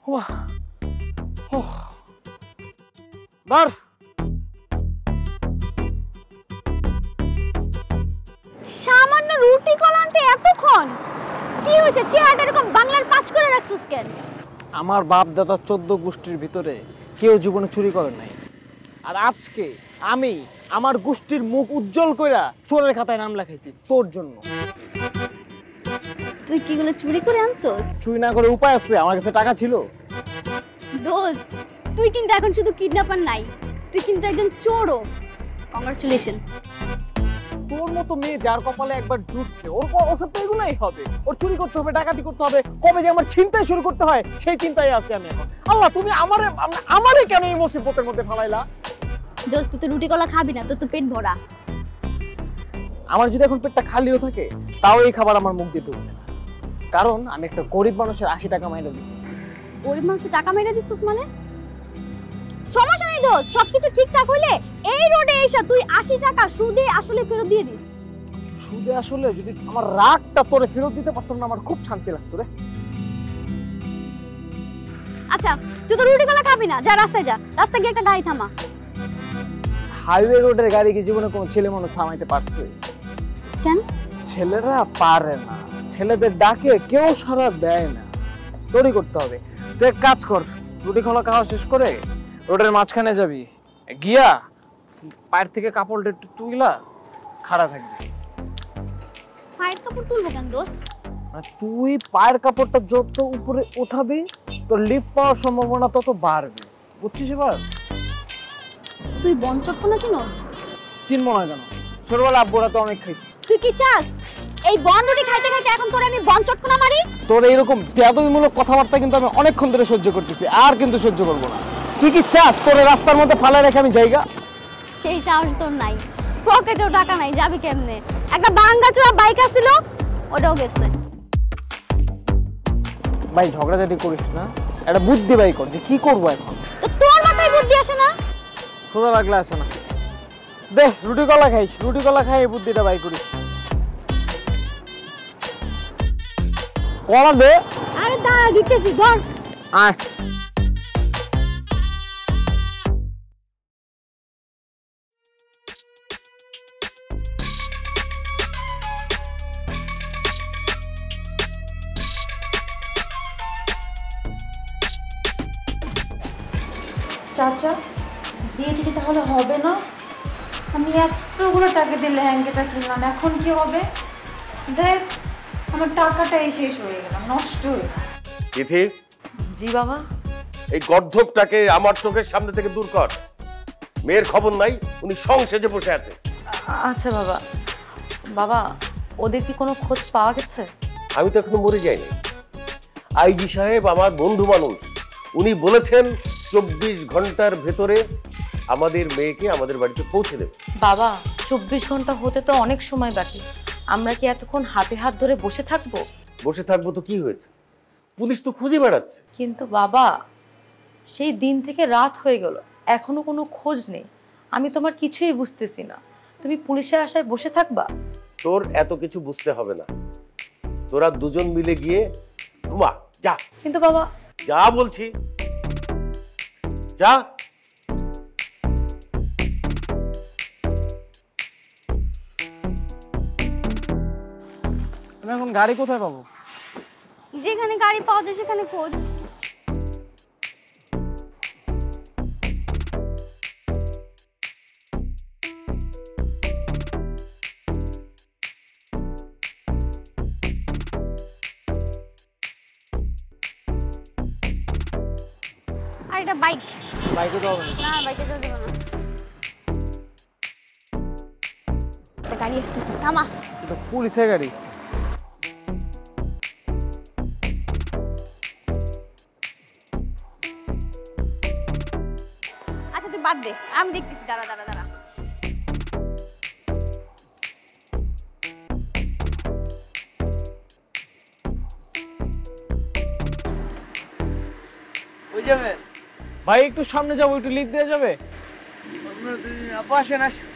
ওহ ওহ ধর সামান্য রুটি কলা আনতে এতক্ষণ? কি হয়েছে, চেহারাটা এরকম বাংলার পাঁচ করে রাখছিস কেন? আমার বাপ দাদা 14 গোষ্ঠীর ভিতরে কেউ জীবনে চুরি করে নাই, আর আজকে আমি আমার গোষ্ঠীর মুখ উজ্জ্বল কইরা চোরের খাতায় নাম লেখাইছি তোর জন্য। তুই কি গুলো চুরি করে আনছস? চুরি না করে উপায় আছে? আমার কাছে টাকা ছিল। দোস্ত, তুই কিন্তু এখন শুধু কিডন্যাপার নাই, তুই কিন্তু একজন চোরও। কংগ্রাচুলেশন। তোর মতো মেয়ে যার কপালে একবার জুটছে ওর সব তো এগুলাই হবে। ওর চুরি করতে হবে, ডাকাতি করতে হবে, কবে যে আমার ছিনতাই শুরু করতে হয় সেই চিন্তায় আছি আমি এখন। আল্লাহ, তুমি আমারে কেন এই মুসিবতের মধ্যে ফেলাইলা? দোস্ত, তুই রুটি কলা খাবি না, তোর তো পেট ভরা। আমার যদি এখন পেটটা খালিও থাকে তাও এই খাবার আমার মুখ দিয়ে ঢুকবে না, কারণ আমি একটা গরিব মানুষের 80 টাকা মাইনে দিচ্ছি। গরিব মানুষের টাকা মেরে দিচ্ছিস মানে? সমস্যা নেই দোস্ত, সবকিছু ঠিকঠাক হইলে এই রোডে এসে তুই 80 টাকা সুদে আসলে ফেরত দিয়ে দিস। সুদে আসলে যদি আমার রাগটা তোরে ফেরত দিতে পারতাম না, আমার খুব শান্তি লাগতো রে। আচ্ছা, তুই তো রুটি কলা খাবি না, যা রাস্তায় যা, রাস্তায় গিয়ে একটা গাড়ি থামা। হাইওয়ে রোডের গাড়ি কি জীবনে কোনো ছেলে মানুষ থামাইতে পারছে? কেন? ছেলেরা পারে না, ছেলেদের ডাকে কেউ সাড়া দেয় না। তোরই করতে হবে। তুই এক কাজ কর, রুটি খোলা খাওয়া শেষ করে রোডের মাঝখানে যাবি, গিয়া পায়ের থেকে কাপড়টা একটু তুইলা খাড়া থাকবি। পায়ের কাপড় তুলবো কেন দোস্ত? মানে তুই পায়ের কাপড়টা যত উপরে উঠাবি তোর লিফট পাওয়ার সম্ভাবনা তত বাড়বে, বুঝছিস? এবার তুই বঞ্চক না চিনোস? চিনবো না কেন? ছোটবেলা আব্বুরা তো অনেক খাইছি। তুই কি চাস এই বন রুটি খাইতে খাইতে এখন তোরে আমি বঞ্চটকনা মারি? তোর এইরকম বেয়াদবিমূলক কথাবার্তা কিন্তু আমি অনেকক্ষণ ধরে সহ্য করতেছি, আর কিন্তু সহ্য করবো না। তুই কি চাস তোরে রাস্তার মধ্যে ফালায় রেখে আমি জায়গা? সেই সাহস তোর নাই, পকেটেও টাকা নাই, যাবি কেমনে? একটা ভাঙাচোরা বাইক আছিল, ওটাও গেছে। ভাই ঝগড়াঝাটি করিস না, একটা বুদ্ধি বাই কর যে কি করবো এখন। তো তোর মাথায় বুদ্ধি আসে না? খোদা লাগলে আসে না। দে রুটি কলা খাইস, রুটি কলা খাই এই বুদ্ধিটা বাই করিস। কলা দে। আরে দাঁড়া, দিতেছি, ধর। আয়। চাচা, বিয়েটি কি তাহলে হবে না? আমি এতগুলো টাকা দিয়ে লেহেঙ্গাটা কিনলাম, এখন কি হবে? দেখ, আমার টাকাটাই শেষ হয়ে গেল, নষ্ট হয়ে গেল। তিথি, জি বাবা। এই গর্ধবটাকে আমার চোখের সামনে থেকে দূর কর। মেয়ের খবর নাই, উনি সংসেজে বসে আছে। আচ্ছা বাবা। বাবা, ওদের কি কোনো খোঁজ পাওয়া গেছে? আমি তো এখনো মরে যাইনি। আইজি সাহেব আমার বন্ধু মানুষ, উনি বলেছেন 24 ঘন্টার ভেতরে আমাদের মেয়েকে আমাদের বাড়িতে পৌঁছে দেবে। বাবা, 24 ঘন্টা হতে তো অনেক সময় বাকি, আমরা কি এতক্ষণ হাতে হাত ধরে বসে থাকবো? বসে থাকবো তো কি হয়েছে, পুলিশ তো খুঁজে বেড়াচ্ছে। কিন্তু বাবা, সেই দিন থেকে রাত হয়ে গেল, এখনো কোনো খোঁজ নেই। আমি তোমার কিছুই বুঝতেছি না, তুমি পুলিশের আশায় বসে থাকবা? তোর এত কিছু বুঝতে হবে না, তোরা দুজন মিলে গিয়ে ঘুমা যা। কিন্তু বাবা। যা বলছি, যা। এখন গাড়ি কোথায় পাবো? যেখানে গাড়ি পাওয়া যায় সেখানে খোঁজ। আর এটা বাইক। বাইকে তো হবে না, বাইকে তো দেব না। একটা গাড়ি আসতেছে, থামা। এটা পুলিশের গাড়ি। আচ্ছা তুই বাদ দে, আমি দেখতেছি, দাঁড়া দাঁড়া দাঁড়া। ওই যাবে ভাই, একটু সামনে যাবো, একটু লিফট দেওয়া যাবে? আপু আসেন আসেন।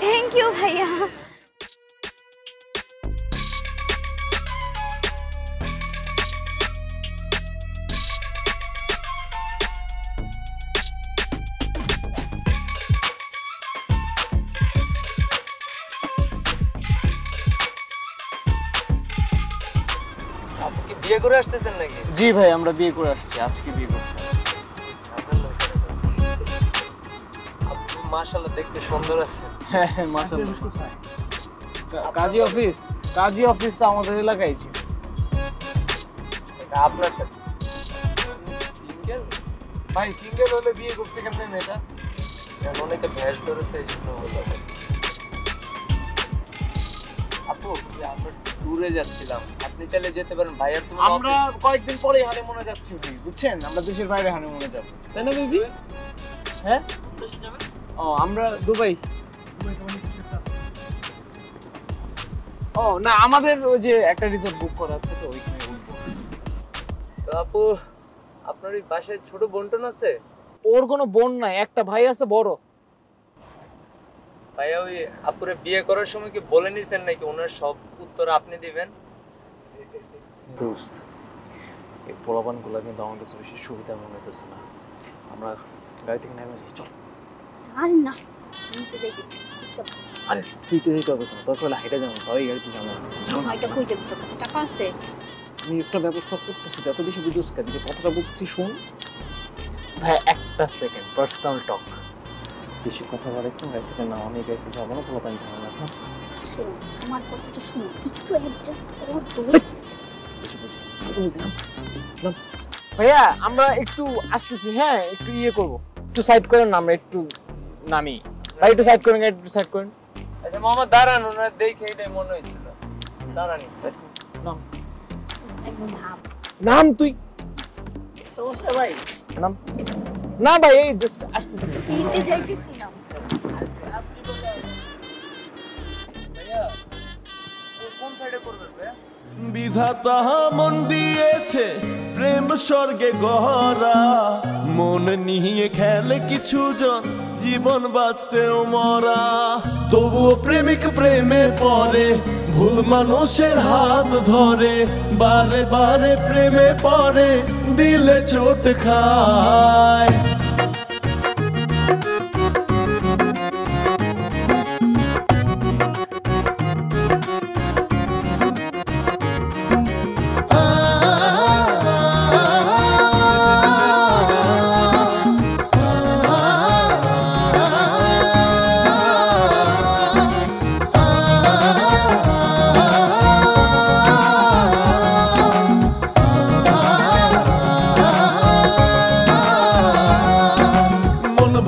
থ্যাংক ইউ ভাইয়া। বিয়ে করে আসতেছেন নাকি? জি ভাই, আমরা বিয়ে করে আসছি, আজকে বিয়ে করছি। আপু মাশাআল্লাহ দেখতে সুন্দর আছে। হ্যাঁ হ্যাঁ, মাশাআল্লাহ। কাজী অফিস আমাদের এলাকায় ছিল। এটা আপনারটা সিঙ্গেল? ভাই সিঙ্গেল হলে বিয়ে করছে কেমন মেয়েটা? অনেকে ভ্যাস ধরে তো এই জন্য হলো। আপু আমরা ট্যুরে যাচ্ছিলাম, আপনি চাইলে যেতে পারেন। ভাই আর তুমি আমরা কয়েকদিন পরে হানিমুনে যাচ্ছি ভাই, বুঝছেন? আমরা দেশের বাইরে হানিমুনে যাব, তাই না বেবি? হ্যাঁ, ও আমরা দুবাই। ও না, আমাদের ওই যে একটা রিসোর্ট বুক করা আছে, তো ওইখানে উঠবো। তো আপু আপনার ওই বাসায় ছোট বোনটোন আছে? ওর কোনো বোন নাই, একটা ভাই আছে বড়। ভাইয়া ওই আপুরে বিয়ে করার সময় কি বলে নিছেন নাকি ওনার সব উত্তর আপনি দিবেন? দোস্ত, এই পোলাপানগুলো কিন্তু আমার কাছে বেশি সুবিধা মনে হতেছে না। আমরা গাড়ি থেকে নেমে যাই, চল। আরে না, আমি তো যাইতেছি, চুপচাপ। আরে ফ্রিতে যেতে হবে কোনো, দরকার হলে হাইটা যাবো, তাই গাড়িতে যাবো। ভাইটা কই যাবে? তোর কাছে টাকা আছে? আমি একটা ব্যবস্থা করতেছি, এত বেশি বুঝোস কেন? যে কথাটা বলতেছি শোন ভাই, একটা সেকেন্ড, পার্সোনাল টক। বেশি কথা বলিস না, গাড়ি থেকে নাও, আমি গাড়িতে যাবো না, পোলাপান যাবো না। শোন, আমার কথাটা শোন, একটু অ্যাডজাস্ট কর তো। বেশি বুঝি ভাইয়া, আমরা একটু আসতেছি। হ্যাঁ, একটু ইয়ে করবো, একটু সাইড করেন না, আমরা একটু নামি। ভাই একটু সাইড করেন, একটু সাইড করেন। আচ্ছা মামা দাঁড়ান, ওনার দেখে এটাই মনে হয়েছিল। দাঁড়ানি নাম একদম ভাব। নাম তুই সমস্যা ভাই? নাম না ভাই, এই জাস্ট আসতেছি। দিতে যাইতেছি না। ভাইয়া ও কোন সাইডে করবেন ভাইয়া? বিধাতা মন দিয়েছে প্রেম স্বর্গে গহরা, মন নিয়ে খেলে কিছু জন, জীবন বাঁচতেও মরা। তবুও প্রেমিক প্রেমে পড়ে, ভুল মানুষের হাত ধরে, বারে বারে প্রেমে পড়ে, দিলে চোট খায়।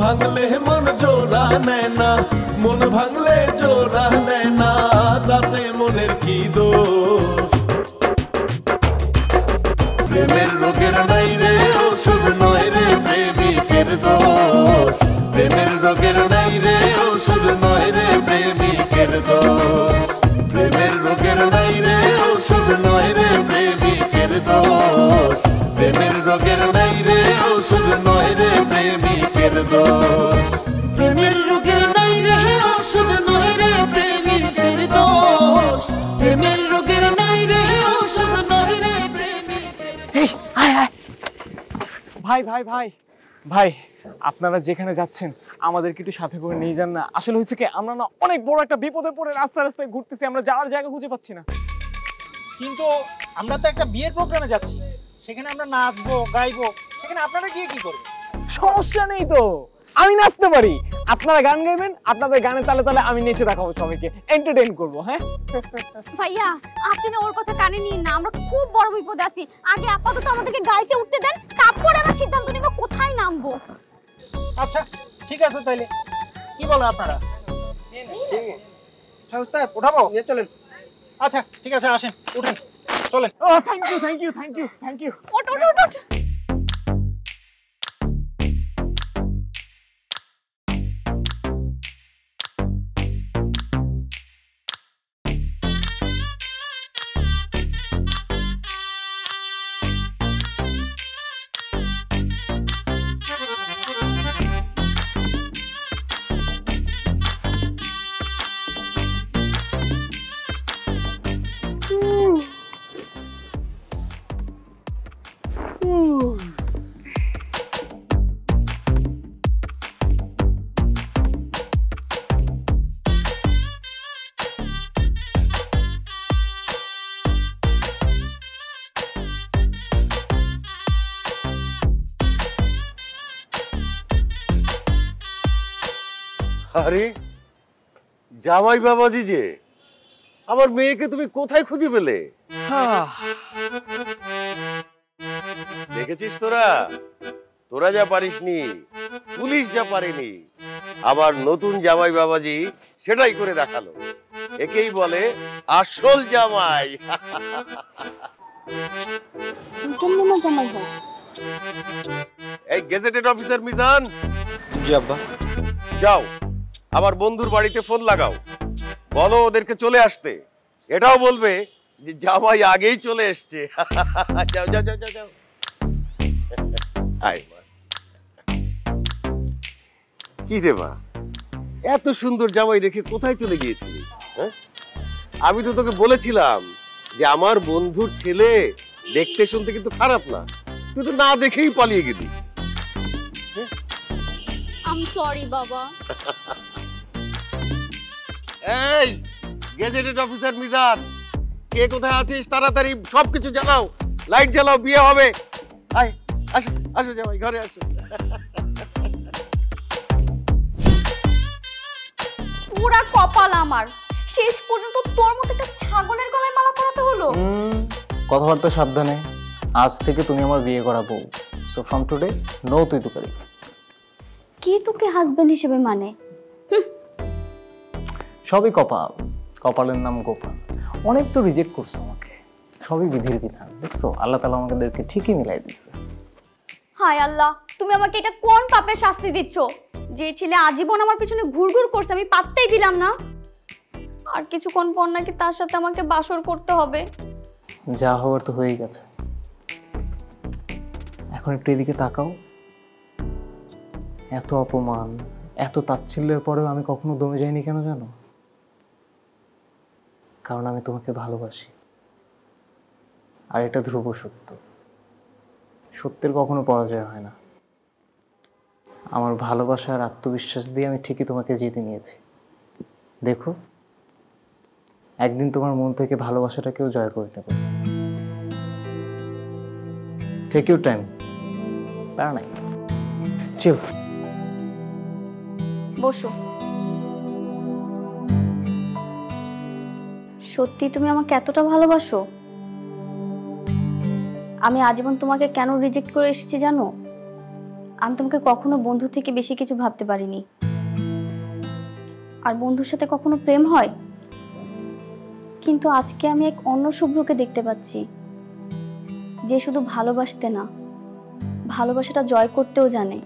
ভাঙলে মন জোড়া নেয় না, মন ভাঙলে জোড়া নেয় না, তাতে মনের কি দোষ? প্রেমের রোগের নাই রে ওষুধ নয় রে প্রেমিকের দোষ। প্রেমের রোগের নাই রে ওষুধ নয় রে প্রেমিকের দোষ। প্রেমের রোগের নাই রে ওষুধ নয় রে প্রেমিকের দোষ। প্রেমের রোগের নাই রে ওষুধ নয় রে প্রেমিকের দোষ। প্রেমের রোগের নাই রে ওষুধ নয় রে প্রেমিকের দোষ। প্রেমের রোগের নাই রে ওষুধ নয় রে প্রেমিকের দোষ। ভাই ভাই ভাই ভাই, আপনারা যেখানে যাচ্ছেন আমাদেরকে একটু সাথে করে নিয়ে যান না। আসলে হয়েছে কি, আমরা না অনেক বড় একটা বিপদে পড়ে রাস্তায় ঘুরতেছি, আমরা যাওয়ার জায়গা খুঁজে পাচ্ছি না। কিন্তু আমরা তো একটা বিয়ের প্রোগ্রামে যাচ্ছি, সেখানে আমরা নাচবো গাইবো, সেখানে আপনারা গিয়ে কি করবেন? সমস্যা নেই তো, আমি নাচতে পারি, আপনারা গান গাইবেন, আপনাদের গানের তালে তালে আমি নেচে দেখাবো, সবাইকে এন্টারটেইন করবো। হ্যাঁ ভাইয়া, আপনি না ওর কথা কানে নিন না, আমরা খুব বড় বিপদে আছি। আগে আপাতত আমাদেরকে গাড়িতে উঠতে দেন, তারপরে আমরা সিদ্ধান্ত নেব কোথায় নামবো। আচ্ছা ঠিক আছে, তাইলে কি বলেন আপনারা? হ্যাঁ উস্তাদ, উঠাবো? চলেন। আচ্ছা ঠিক আছে, আসেন, উঠেন, চলেন। ও thank you thank you thank you thank you. ওঠ ওঠ ওঠ ওঠ। আরে জামাই বাবাজি যে, আমার মেয়েকে তুমি কোথায় খুঁজে পেলে? দেখেছিস তোরা, তোরা যা পারিসনি পুলিশ যা পারেনি, আবার নতুন জামাই বাবাজি সেটাই করে দেখালো। একেই বলে আসল জামাই। কেমন আমার জামাই হয়? এই গেজেটেড অফিসার মিজান, জি আব্বা। যাও আমার বন্ধুর বাড়িতে ফোন লাগাও, বলো ওদেরকে চলে আসতে। এটাও বলবে যে জামাই আগেই চলে এসছে। যাও যাও যাও যাও যাও। আয় মা। কি রে মা, এত সুন্দর জামাই রেখে কোথায় চলে গিয়েছিলি? হ্যাঁ, আমি তো তোকে বলেছিলাম যে আমার বন্ধুর ছেলে দেখতে শুনতে কিন্তু খারাপ না, তুই তো না দেখেই পালিয়ে গেলি। আই এম সরি বাবা। এই গেজেটেড অফিসার মিজান, কে কোথায় আছিস তাড়াতাড়ি সবকিছু জানাও, লাইট জ্বালাও, বিয়ে হবে। আয়, আসো আসো জামাই, ঘরে আসো। পুরা কপাল আমার, শেষ পর্যন্ত তোর মতো একটা ছাগলের গলায় মালা পরাতে হলো। কথাবার্তা সাবধানে, আজ থেকে তুমি আমার বিয়ে করা বউ। সো ফ্রম টুডে নো তুই তো করি। কে তোকে হাজবেন্ড হিসেবে মানে? সবই কপাল, কপালের নাম গোপাল। অনেক তো রিজেক্ট করছো আমাকে, সবই বিধির বিধান। দেখছো আল্লাহ তাআলা আমাদেরকে ঠিকই মিলাই দিচ্ছে। হায় আল্লাহ, তুমি আমাকে এটা কোন পাপের শাস্তি দিচ্ছ? যে ছেলে আজীবন আমার পিছনে ঘুরঘুর করছে আমি পাত্তাই দিলাম না, আর কিছুক্ষণ পর নাকি তার সাথে আমাকে বাসর করতে হবে। যা হওয়ার তো হয়ে গেছে, এখন একটু এদিকে তাকাও। এত অপমান, এত তাচ্ছিল্যের পরেও আমি কখনো দমে যাইনি কেন জানো? কারণ আমি তোমাকে ভালোবাসি, আর এটা ধ্রুব সত্য। সত্যের কখনো পরাজয় হয় না। আমার ভালোবাসা আর আত্মবিশ্বাস দিয়ে আমি ঠিকই তোমাকে জিতে নিয়েছি। দেখো, একদিন তোমার মন থেকে ভালোবাসাটাকেও জয় করে নেব। টেক ইউর টাইম, প্যারা নাই, চিল। বসো। সত্যি তুমি আমাকে এতটা ভালোবাসো? আমি আজীবন তোমাকে কেন রিজেক্ট করে এসেছি জানো? আমি তোমাকে কখনো বন্ধু থেকে বেশি কিছু ভাবতে পারিনি। আর বন্ধুর সাথে কখনো প্রেম হয়? কিন্তু আজকে আমি এক অন্য শুভ্রকে দেখতে পাচ্ছি, যে শুধু ভালোবাসতে না, ভালোবাসাটা জয় করতেও জানে।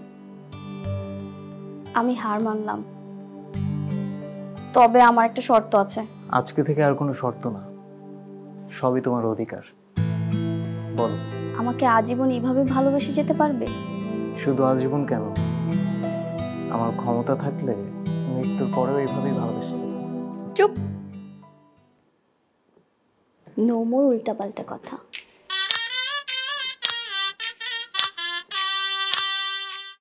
আমি হার মানলাম, তবে আমার একটা শর্ত আছে। আজকে থেকে আর কোনো শর্ত না, সবই তোমার অধিকার। বলো। আমাকে আজীবন এইভাবে ভালোবেসে যেতে পারবে? শুধু আজীবন কেন, আমার ক্ষমতা থাকলে মৃত্যুর পরেও এইভাবেই ভালোবেসে যেতাম। চুপ, নো মোর উল্টাপাল্টা কথা।